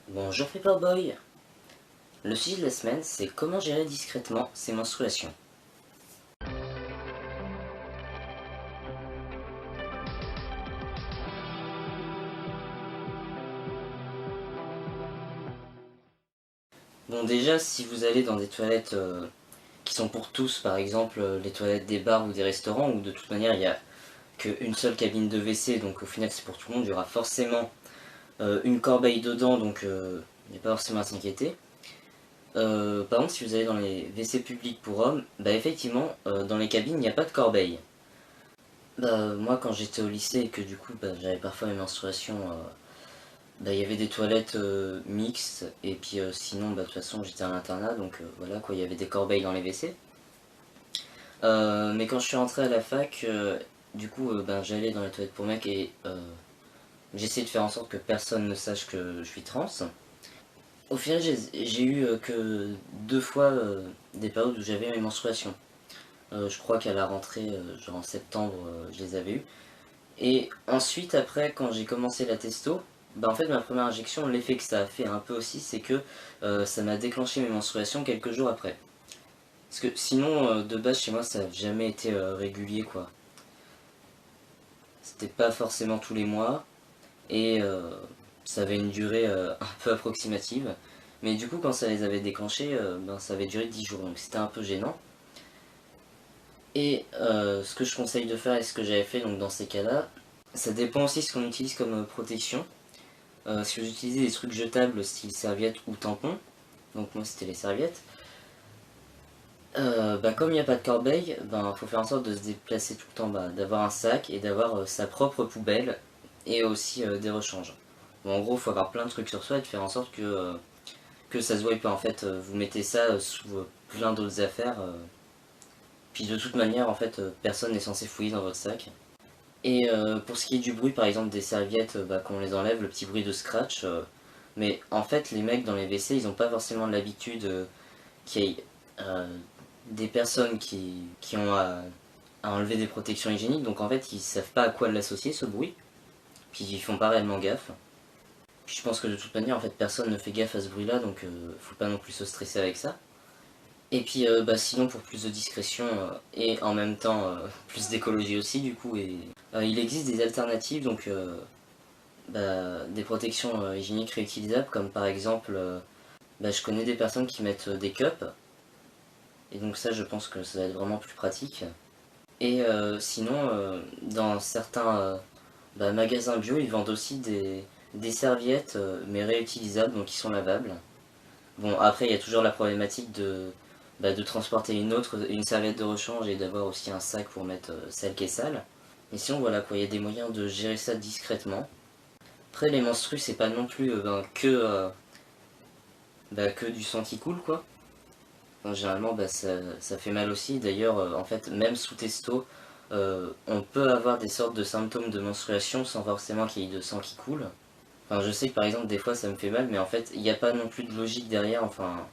Bonjour Paperboy. Le sujet de la semaine, c'est comment gérer discrètement ses menstruations. Bon, déjà, si vous allez dans des toilettes qui sont pour tous, par exemple les toilettes des bars ou des restaurants, où de toute manière il n'y a qu'une seule cabine de WC, donc au final c'est pour tout le monde, il y aura forcément une corbeille dedans, donc il n'y a pas forcément à s'inquiéter. Par contre, si vous allez dans les WC publics pour hommes, bah effectivement, dans les cabines, il n'y a pas de corbeille. Bah, moi, quand j'étais au lycée et que du coup, bah, j'avais parfois mes menstruations, bah, il y avait des toilettes mixtes, et puis sinon, bah, de toute façon, j'étais à l'internat, donc voilà, quoi, il y avait des corbeilles dans les WC. Mais quand je suis rentré à la fac, du coup, ben, j'allais dans les toilettes pour mecs et j'essayais de faire en sorte que personne ne sache que je suis trans. Au final, j'ai eu que deux fois des périodes où j'avais mes menstruations. Je crois qu'à la rentrée, genre en septembre, je les avais eues. Et ensuite, après, quand j'ai commencé la testo, bah en fait, ma première injection, l'effet que ça a fait un peu aussi, c'est que ça m'a déclenché mes menstruations quelques jours après. Parce que sinon, de base, chez moi, ça n'a jamais été régulier, quoi. C'était pas forcément tous les mois, et ça avait une durée un peu approximative. Mais du coup, quand ça les avait déclenchés, ben, ça avait duré 10 jours, donc c'était un peu gênant. Et ce que je conseille de faire et ce que j'avais fait donc dans ces cas-là, ça dépend aussi de ce qu'on utilise comme protection. Si vous utilisez des trucs jetables style serviette ou tampon, donc moi c'était les serviettes, bah comme il n'y a pas de corbeille, ben faut faire en sorte de se déplacer tout le temps, bah, d'avoir un sac et d'avoir sa propre poubelle et aussi des rechanges. Bon, en gros, faut avoir plein de trucs sur soi et de faire en sorte que ça se voie pas. En fait, vous mettez ça sous plein d'autres affaires, puis de toute manière, en fait, personne n'est censé fouiller dans votre sac. Et pour ce qui est du bruit, par exemple des serviettes, bah, qu'on les enlève, le petit bruit de scratch, mais en fait, les mecs dans les WC, ils ont pas forcément l'habitude qu'il y ait des personnes qui ont à enlever des protections hygiéniques, donc en fait, ils savent pas à quoi l'associer ce bruit, puis ils font pas réellement gaffe. Puis je pense que de toute manière, en fait, personne ne fait gaffe à ce bruit-là, donc faut pas non plus se stresser avec ça. Et puis bah, sinon pour plus de discrétion et en même temps plus d'écologie aussi du coup et il existe des alternatives donc bah, des protections hygiéniques réutilisables comme par exemple bah, je connais des personnes qui mettent des cups et donc ça je pense que ça va être vraiment plus pratique. Et sinon dans certains bah, magasins bio ils vendent aussi des serviettes mais réutilisables donc qui sont lavables. Bon, après, il y a toujours la problématique bah, de transporter une serviette de rechange et d'avoir aussi un sac pour mettre celle qui est sale. Mais sinon, voilà quoi, il y a des moyens de gérer ça discrètement. Après, les menstrues, c'est pas non plus ben, que du sang qui coule, quoi. Donc, généralement, bah, ça fait mal aussi. D'ailleurs, en fait, même sous testo, on peut avoir des sortes de symptômes de menstruation sans forcément qu'il y ait de sang qui coule. Enfin, je sais que par exemple, des fois, ça me fait mal, mais en fait, il n'y a pas non plus de logique derrière. Enfin,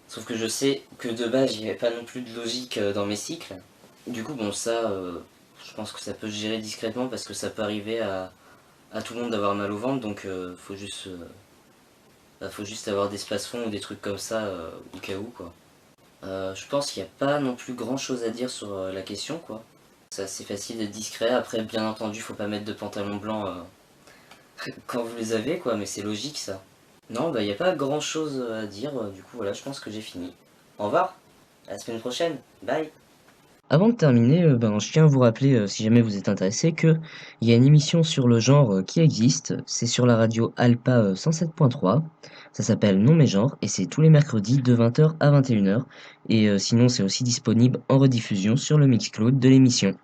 sauf que je sais que de base, il n'y avait pas non plus de logique dans mes cycles. Du coup, bon, ça, je pense que ça peut se gérer discrètement parce que ça peut arriver à tout le monde d'avoir mal au ventre, donc faut juste avoir des spaces-fonds ou des trucs comme ça au cas où, quoi. Je pense qu'il n'y a pas non plus grand chose à dire sur la question, quoi. C'est assez facile d'être discret. Après, bien entendu, faut pas mettre de pantalon blanc quand vous les avez, quoi, mais c'est logique ça. Non, bah, il n'y a pas grand chose à dire, du coup, voilà, je pense que j'ai fini. Au revoir, à la semaine prochaine, bye! Avant de terminer, ben, je tiens à vous rappeler, si jamais vous êtes intéressé, qu'il y a une émission sur le genre qui existe. C'est sur la radio Alpa 107.3. Ça s'appelle Non mais genre et c'est tous les mercredis de 20h à 21h. Et sinon, c'est aussi disponible en rediffusion sur le Mixcloud de l'émission.